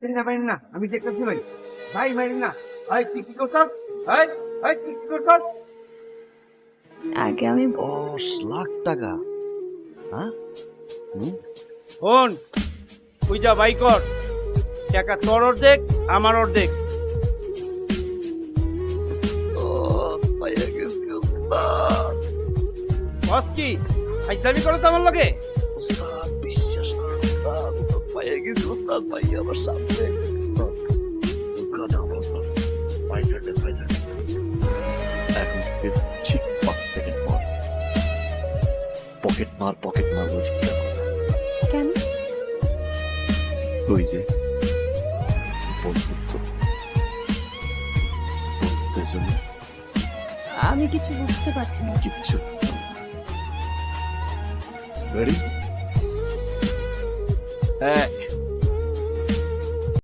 চিন্তা পারেন না, আমি দেখতেছি ভাই। ভাই মারেন না। ভাই তুই কি করছ? ভাই ভাই তুই কি করছ? আগে আমি 10 লাখ টাকা? হ্যাঁ? ফোন তুই যা বাই কর, টাকা তোর অর্ধেক আমার অর্ধেক। পাইয়া গেছি ওস্তাদ। বস কি ফাইজলামি করো তো আমার লগে? ওস্তাদ বিশ্বাস করুন ওস্তাদ, ওস্তাদ পাইয়া গেছি ওস্তাদ, পাইয়া আমার সামনে। পয়সা এখন থেকে ঠিক 5 সেকেন্ড পর পকেট মার বলছি। কেন? ওই যে বন্ধুত্ব, বন্ধুত্বের জন্য আমি কিছু বুঝতে পারছি না। কিচ্ছু বুঝতাম না। রেডি? হ্যাঁ